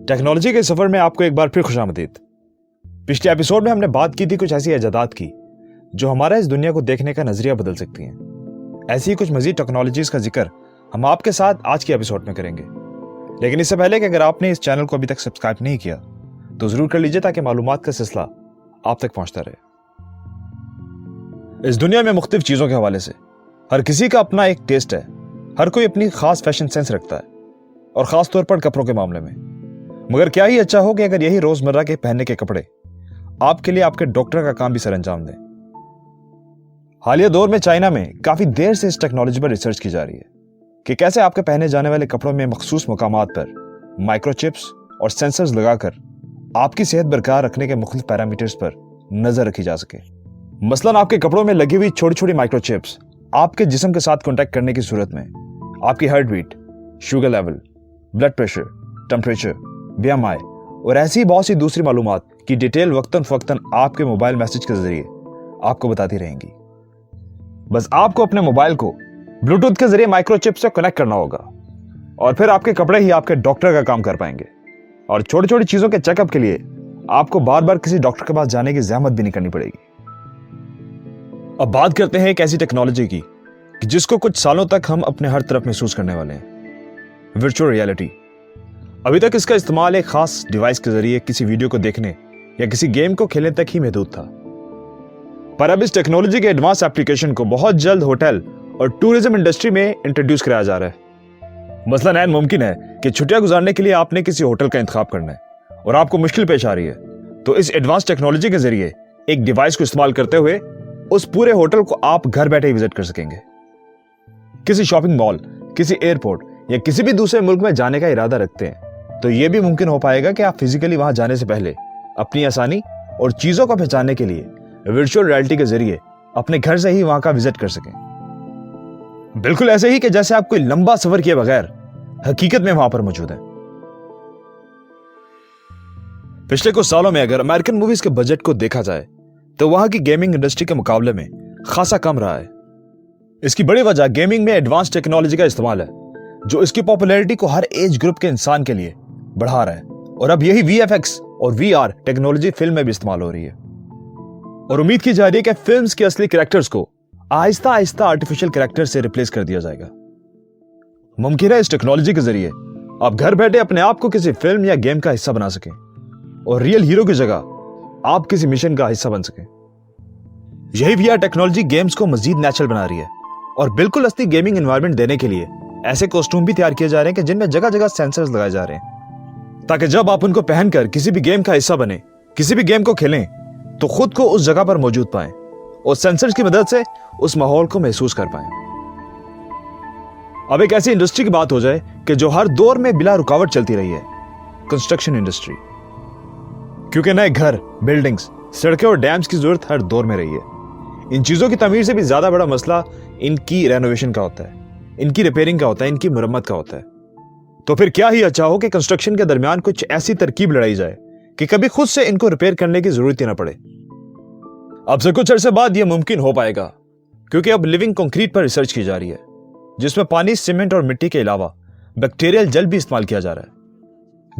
Technology के सफर में आपको एक बार फिर खुशामदीद। पिछले एपिसोड में हमने बात की थी कुछ ऐसी इजादात की जो हमारा इस दुनिया को देखने का नजरिया बदल सकती हैं। ऐसी ही कुछ मजीद टेक्नोलॉजीज का जिक्र हम आपके साथ आज के एपिसोड में करेंगे। लेकिन इससे पहले कि अगर आपने इस चैनल को अभी तक सब्सक्राइब नहीं किया तो जरूर कर लीजिए ताकि मालूमात का सिलसिला आप तक पहुंचता रहे। इस दुनिया में मुख्तलिफ चीजों के हवाले से हर किसी का अपना एक टेस्ट है। हर कोई अपनी खास फैशन सेंस रखता है और खास तौर पर कपड़ों के मामले में। मगर क्या ही अच्छा हो कि अगर यही रोजमर्रा के पहनने के कपड़े आपके लिए आपके डॉक्टर का काम भी सर अंजाम दें। हालिया दौर में चाइना में काफी देर से इस टेक्नोलॉजी पर रिसर्च की जा रही है कि कैसे आपके पहने जाने वाले कपड़ों में मखसूस मुकामात पर माइक्रोचिप्स और सेंसर्स लगाकर आपकी सेहत बरकरार रखने के मुख्तलिफ पैरामीटर्स पर नजर रखी जा सके। मसलन आपके कपड़ों में लगी हुई छोटी छोटी माइक्रोचिप्स आपके जिस्म के साथ कॉन्टैक्ट करने की सूरत में आपकी heart beat, sugar level, blood pressure, temperature, BMI और ऐसी बहुत सी दूसरी मालूमात की डिटेल वक्तन फक्तन आपके मोबाइल मैसेज के जरिए आपको बताती रहेंगी। बस आपको अपने मोबाइल को ब्लूटूथ के जरिए माइक्रोचिप से कनेक्ट करना होगा और फिर आपके कपड़े ही आपके डॉक्टर का काम कर पाएंगे। और छोटी छोटी चीजों के चेकअप के लिए आपको बार बार किसी डॉक्टर के पास जाने की जहमत भी नहीं करनी पड़ेगी। अब बात करते हैं एक ऐसी टेक्नोलॉजी की कि जिसको कुछ सालों तक हम अपने हर तरफ महसूस करने वाले हैं, वर्चुअल रियलिटी। अभी तक इसका इस्तेमाल एक खास डिवाइस के जरिए किसी वीडियो को देखने या किसी गेम को खेलने तक ही महदूद था, पर अब इस टेक्नोलॉजी के एडवांस एप्लीकेशन को बहुत जल्द होटल और टूरिज्म इंडस्ट्री में इंट्रोड्यूस कराया जा रहा है। मसलन ऐन मुमकिन है कि छुट्टियां गुजारने के लिए आपने किसी होटल का इंतखाब करना है और आपको मुश्किल पेश आ रही है, तो इस एडवांस टेक्नोलॉजी के जरिए एक डिवाइस को इस्तेमाल करते हुए उस पूरे होटल को आप घर बैठे ही विजिट कर सकेंगे। किसी शॉपिंग मॉल, किसी एयरपोर्ट या किसी भी दूसरे मुल्क में जाने का इरादा रखते हैं तो यह भी मुमकिन हो पाएगा कि आप फिजिकली वहां जाने से पहले अपनी आसानी और चीजों को पहचानने के लिए वर्चुअल रियलिटी के जरिए अपने घर से ही वहां का विजिट कर सकें। बिल्कुल ऐसे ही कि जैसे आप कोई लंबा सफर किए बगैर हकीकत में वहां पर मौजूद है। पिछले कुछ सालों में अगर अमेरिकन मूवीज के बजट को देखा जाए तो वहां की गेमिंग इंडस्ट्री के मुकाबले में खासा कम रहा है। इसकी बड़ी वजह गेमिंग में एडवांस टेक्नोलॉजी का इस्तेमाल है जो इसकी पॉपुलैरिटी को हर एज ग्रुप के इंसान के लिए बढ़ा रहा है। और अब यही VFX और VR टेक्नोलॉजी फिल्म में भी इस्तेमाल हो रही है और उम्मीद की जा रही है कि फिल्म्स के असली कैरेक्टर्स को आहिस्ता आहिस्ता आर्टिफिशियल कैरेक्टर से रिप्लेस कर दिया जाएगा। मुमकिन है इस टेक्नोलॉजी के जरिए आप घर बैठे अपने आप को किसी फिल्म या गेम का हिस्सा बना सकें और रियल हीरो की जगह आप किसी मिशन का हिस्सा बन सकें। यही VR टेक्नोलॉजी गेम्स को मजीद नेचुरल बना रही है और बिल्कुल असली गेमिंग एनवायरनमेंट देने के लिए ऐसे कॉस्ट्यूम भी तैयार किए जा रहे हैं कि जिनमें जगह जगह सेंसर्स लगाए जा रहे हैं ताकि जब आप उनको पहनकर किसी भी गेम का हिस्सा बने, किसी भी गेम को खेलें तो खुद को उस जगह पर मौजूद पाएं और सेंसर्स की मदद से उस माहौल को महसूस कर पाएं। अब एक ऐसी इंडस्ट्री की बात हो जाए कि जो हर दौर में बिला रुकावट चलती रही है, कंस्ट्रक्शन इंडस्ट्री। क्योंकि नए घर, बिल्डिंग्स, सड़कें और डैम्स की जरूरत हर दौर में रही है। इन चीजों की तमीर से भी ज्यादा बड़ा मसला इनकी रेनोवेशन का होता है, इनकी रिपेयरिंग का होता है, इनकी मुरम्मत का होता है। तो फिर क्या ही अच्छा हो कि कंस्ट्रक्शन के दरमियान कुछ ऐसी तरकीब लड़ाई जाए कि कभी खुद से इनको रिपेयर करने की जरूरत ही ना पड़े। अब से कुछ अरसे बाद यह मुमकिन हो पाएगा क्योंकि अब लिविंग कंक्रीट पर रिसर्च की जा रही है जिसमें पानी, सीमेंट और मिट्टी के अलावा बैक्टीरियल जेल भी इस्तेमाल किया जा रहा है,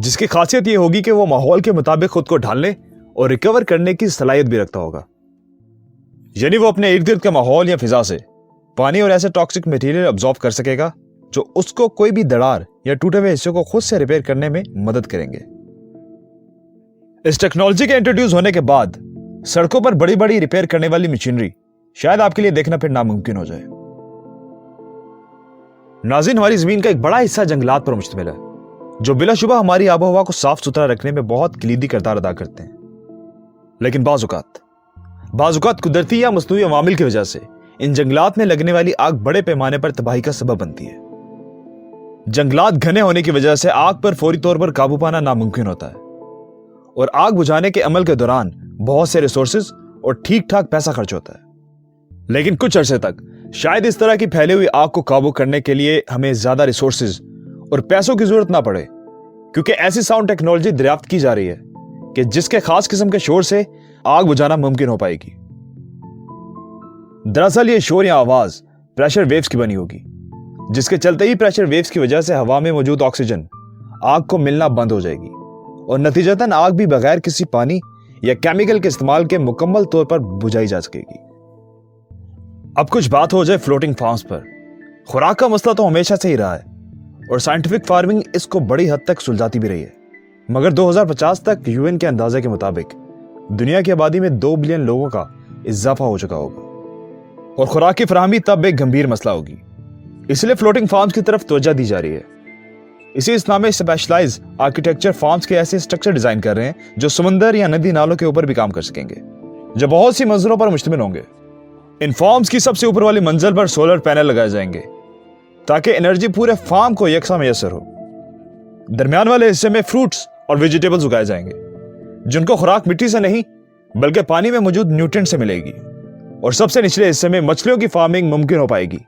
जिसकी खासियत यह होगी कि वो माहौल के मुताबिक खुद को ढालने और रिकवर करने की सलाहियत भी रखता होगा। यानी वो अपने इर्द गिर्द के माहौल या फिजा से पानी और ऐसे टॉक्सिक मटेरियल अब्सॉर्ब कर सकेगा जो उसको कोई भी दरार या टूटे हुए हिस्सों को खुद से रिपेयर करने में मदद करेंगे। इस टेक्नोलॉजी के इंट्रोड्यूस होने के बाद सड़कों पर बड़ी बड़ी रिपेयर करने वाली मशीनरी शायद आपके लिए देखना फिर नामुमकिन हो जाए। नाज़रीन, हमारी जमीन का एक बड़ा हिस्सा जंगलात पर मुश्तमिल है जो बिलाशुबा हमारी आबोहवा को साफ सुथरा रखने में बहुत कलीदी किरदार अदा करते हैं। लेकिन बाज़-औक़ात कुदरती या मसनूई अवामिल की वजह से इन जंगलात में लगने वाली आग बड़े पैमाने पर तबाही का सबब बनती है। जंगलात घने होने की वजह से आग पर फौरी तौर पर काबू पाना नामुमकिन होता है और आग बुझाने के अमल के दौरान बहुत से रिसोर्सेज और ठीक ठाक पैसा खर्च होता है। लेकिन कुछ अरसे तक शायद इस तरह की फैली हुई आग को काबू करने के लिए हमें ज्यादा रिसोर्सेज और पैसों की जरूरत ना पड़े क्योंकि ऐसी साउंड टेक्नोलॉजी दरियाफ्त की जा रही है कि जिसके खास किस्म के शोर से आग बुझाना मुमकिन हो पाएगी। दरअसल ये शोर या आवाज प्रेशर वेव्स की बनी होगी जिसके चलते ही प्रेशर वेव्स की वजह से हवा में मौजूद ऑक्सीजन आग को मिलना बंद हो जाएगी और नतीजतन आग भी बगैर किसी पानी या केमिकल के इस्तेमाल के मुकम्मल तौर पर बुझाई जा सकेगी। अब कुछ बात हो जाए फ्लोटिंग फार्म्स पर। खुराक का मसला तो हमेशा से ही रहा है और साइंटिफिक फार्मिंग इसको बड़ी हद तक सुलझाती भी रही है, मगर 2050 तक यूएन के अंदाजे के मुताबिक दुनिया की आबादी में 2 बिलियन लोगों का इजाफा हो चुका होगा और खुराक की फराहमी तब एक गंभीर मसला होगी। इसलिए फ्लोटिंग फार्म्स की तरफ तवज्जो दी जा रही है। इसी इस्लाम में स्पेशलाइज आर्किटेक्चर फार्म्स के ऐसे स्ट्रक्चर डिजाइन कर रहे हैं जो समुंदर या नदी नालों के ऊपर भी काम कर सकेंगे, जो बहुत सी मंजिलों पर मुश्तमिल होंगे। इन फार्म्स की सबसे ऊपर वाली मंजिल पर सोलर पैनल लगाए जाएंगे ताकि एनर्जी पूरे फार्म को यकसा मैसर हो। दरमियान वाले हिस्से में फ्रूट्स और वेजिटेबल्स उगाए जाएंगे जिनको खुराक मिट्टी से नहीं बल्कि पानी में मौजूद न्यूट्रिएंट से मिलेगी। और सबसे निचले हिस्से में मछलियों की फार्मिंग मुमकिन हो पाएगी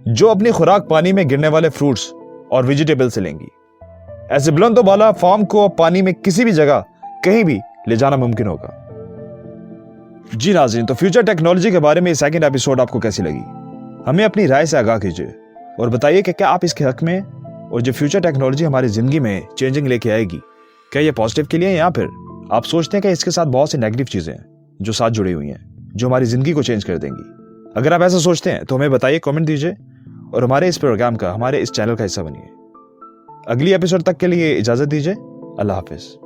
जो अपनी खुराक पानी में गिरने वाले फ्रूट्स और वेजिटेबल से लेंगी। ऐसे बुलंद बाला फार्म को पानी में किसी भी जगह कहीं भी ले जाना मुमकिन होगा। जी नाज़रीन, तो फ्यूचर टेक्नोलॉजी के बारे में सेकंड एपिसोड आपको कैसी लगी? हमें अपनी राय से आगाह कीजिए और बताइए कि क्या आप इसके हक में हैं और जो फ्यूचर टेक्नोलॉजी हमारी जिंदगी में चेंजिंग लेके आएगी, क्या ये पॉजिटिव के लिए है या फिर आप सोचते हैं कि इसके साथ बहुत सी नेगेटिव चीजें हैं जो साथ जुड़ी हुई हैं जो हमारी जिंदगी को चेंज कर देंगी? अगर आप ऐसा सोचते हैं तो हमें बताइए, कमेंट दीजिए और हमारे इस प्रोग्राम का, हमारे इस चैनल का हिस्सा बनिए। अगली एपिसोड तक के लिए इजाजत दीजिए। अल्लाह हाफिज।